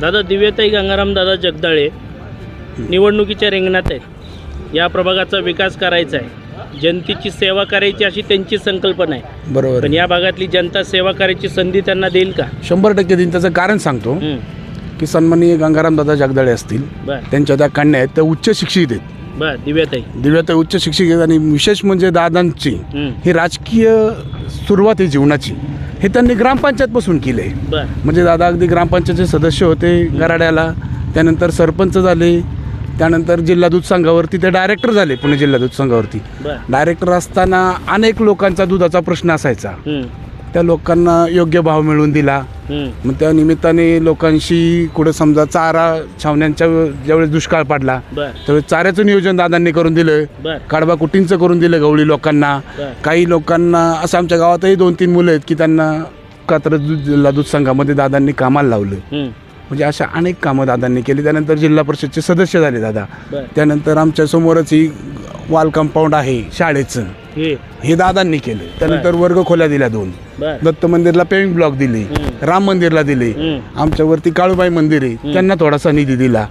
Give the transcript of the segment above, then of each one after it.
दादा दिव्याताई गंगाराम दादा जगदाळे निवडणुकीच्या रिंगणात आहेत. या प्रभागाचा विकास करायचा आहे, जनतेची सेवा करायची अशी त्यांची संकल्पना आहे. बरोबर. पण या भागातली जनता सेवा करायची संधी त्यांना देईल का? 100% देईन. त्याचं कारण सांगतो की सन्माननीय गंगाराम दादा जगदाळे असतील, त्यांच्या त्या कन्या आहेत, त्या उच्च शिक्षित आहेत. बर दिव्याताई उच्च शिक्षित आहेत. आणि विशेष म्हणजे दादांची ही राजकीय सुरुवात आहे जीवनाची, हे त्यांनी ग्रामपंचायतपासून केलं आहे. म्हणजे दादा अगदी ग्रामपंचायतचे सदस्य होते गराड्याला, त्यानंतर सरपंच झाले, त्यानंतर जिल्हा दूध संघावरती ते डायरेक्टर झाले. पुणे जिल्हा दूध संघावरती डायरेक्टर असताना अनेक लोकांचा दुधाचा प्रश्न असायचा, त्या लोकांना योग्य भाव मिळवून दिला. मग त्या निमित्ताने लोकांशी कुठं समजा चारा छावण्यांच्या ज्यावेळेस दुष्काळ पडला त्यावेळेस चाऱ्याचं नियोजन दादांनी करून दिलं, काडबा कुटींचं करून दिलं गवळी लोकांना. काही लोकांना असं आमच्या गावातही 2-3 मुलं आहेत की त्यांना कात्रज जिल्हा दूध संघामध्ये दादांनी कामाला लावलं. म्हणजे अशा अनेक कामं दादांनी केली. त्यानंतर जिल्हा परिषदचे सदस्य झाले दादा. त्यानंतर आमच्या समोरच ही वॉल कंपाऊंड आहे शाळेचं, हे दादांनी केलं. त्यानंतर वर्ग खोल्या दिल्या 2, दत्त मंदिरला पेविंग ब्लॉक दिले, राम मंदिरला दिले, आमच्यावरती काळूबाई मंदिर आहे त्यांना थोडासा निधी दिला,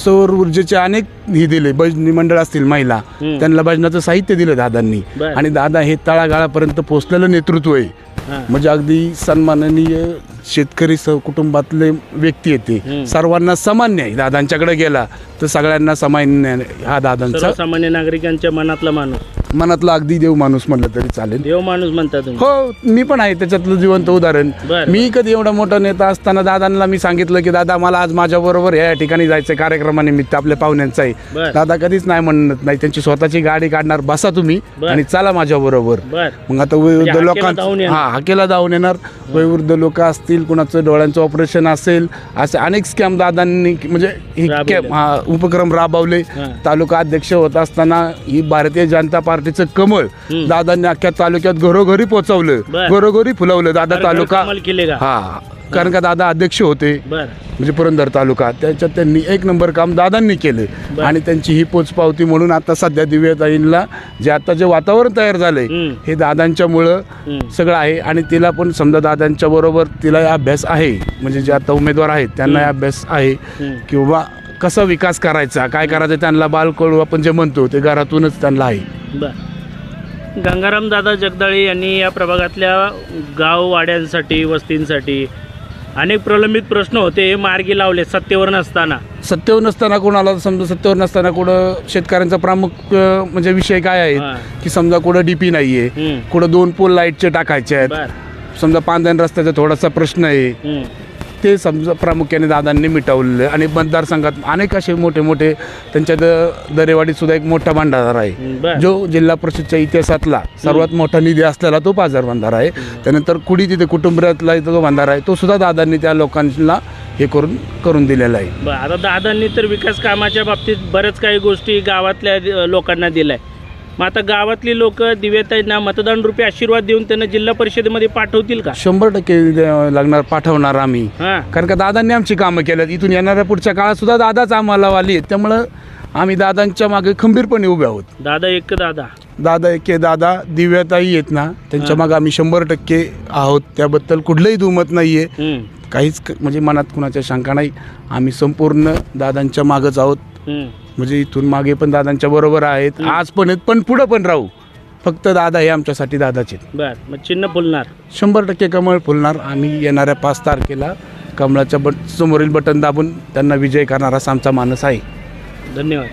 सौर ऊर्जेचे अनेक निधी दिले, भजनी मंडळ असतील महिला त्यांना भजनाचं साहित्य दिलं दादांनी. आणि दादा हे तळागाळापर्यंत पोहोचलेलं नेतृत्व आहे. म्हणजे अगदी सन्माननीय शेतकरी कुटुंबातले व्यक्ती येते, सर्वांना समान न्याय दादांच्याकडे गेला तर सगळ्यांना समान न्याय हा दादांचा. सामान्य नागरिकांच्या मनातला माणूस, मनातला अगदी देव माणूस म्हणलं तरी चालेल. देव माणूस म्हणता तुम्ही? हो, मी पण आहे त्याच्यातलं जिवंत उदाहरण. मी कधी एवढा मोठा नेता असताना दादांना मी सांगितलं की दादा मला आज माझ्याबरोबर या ठिकाणी जायचं कार्यक्रमानिमित्त आपल्या पाहुण्यांचं आहे. दादा कधीच नाही म्हणत नाही, त्यांची स्वतःची गाडी काढणार, बसा तुम्ही आणि चला माझ्याबरोबर. मग आता वयोवृद्ध लोकांना हाकेला धावून येणार, वयोवृद्ध लोक असतील, कुणाचं डोळ्यांचं ऑपरेशन असेल, असे अनेक स्कॅम दादांनी म्हणजे उपक्रम राबवले. तालुका अध्यक्ष होत असताना ही भारतीय जनता पार्टीचं कमळ दादांनी अख्ख्या तालुक्यात घरोघरी पोहोचवलं, घरोघरी फुलवलं दादा तालुका. हा, कारण का दादा अध्यक्ष होते म्हणजे पुरंदर तालुका, त्याच्यात त्यांनी 1 नंबर काम दादांनी केलं. आणि त्यांची ही पोचपावती म्हणून आता सध्या दिव्याताईंना जे आता जे वातावरण तयार झालंय हे दादांच्यामुळं सगळं आहे. आणि तिला पण समजा दादांच्या बरोबर तिला अभ्यास आहे, म्हणजे जे आता उमेदवार आहेत त्यांना अभ्यास आहे किंवा कसा विकास करायचा, काय करायचं त्यांना बालकडू आपण जे म्हणतो ते घरातूनच त्यांना आहे. गंगाराम दादा जगदाळे यांनी या प्रभागातल्या गाववाड्यांसाठी, वस्तींसाठी अनेक प्रलंबित प्रश्न होते, हे मार्गी लावले. सत्तेवर नसताना कोणाला समजा सत्तेवर नसताना कुठं शेतकऱ्यांचा प्रमुख म्हणजे विषय काय आहे की समजा कुठं डीपी नाहीये, कुठं 2 पोल लाईटचे टाकायचे आहेत, समजा पांधन रस्त्याचा थोडासा प्रश्न आहे, ते समजा प्रामुख्याने दादांनी मिटवलेलं. आणि मतदारसंघात अनेक असे मोठे मोठे त्यांच्या दरेवाडीत सुद्धा एक मोठा भंडारा आहे, जो जिल्हा परिषदच्या इतिहासातला सर्वात मोठा निधी असलेला तो बाजार भंडारा आहे. त्यानंतर कुडी तिथे कुटुंबातला जो भंडारा आहे तो सुद्धा दादांनी त्या लोकांना हे करून दिलेला आहे. आता दादांनी तर विकास कामाच्या बाबतीत बऱ्याच काही गोष्टी गावातल्या लोकांना दिल्या. मग आता गावातली लोक दिव्याताईंना मतदान रूपी आशीर्वाद देऊन त्यांना जिल्हा परिषदेमध्ये पाठवतील का? 100% लागणार, पाठवणार आम्ही. कारण का दादांनी आमची कामं केल्यात. इथून येणाऱ्या पुढच्या काळात सुद्धा दादाच आम्हाला वाली आहेत, त्यामुळं आम्ही दादांच्या मागे खंबीरपणे उभे आहोत. दादा एक दादा दिव्याताई आहेत ना, त्यांच्या मागे आम्ही 100% आहोत. त्याबद्दल कुठलंही दुमत नाहीये, काहीच म्हणजे मनात कुणाच्या शंका नाही. आम्ही संपूर्ण दादांच्या मागच आहोत. म्हणजे इथून मागे पण दादांच्या बरोबर आहेत, आज पण आहेत, पण पुढं पण राहू. फक्त दादा हे आमच्यासाठी दादाचे. मग चिन्ह फुलणार 100% कमळ फुलणार. आम्ही येणाऱ्या 5 तारखेला कमळाच्या समोरील बटन दाबून त्यांना विजय करणार असा आमचा मानस आहे. धन्यवाद.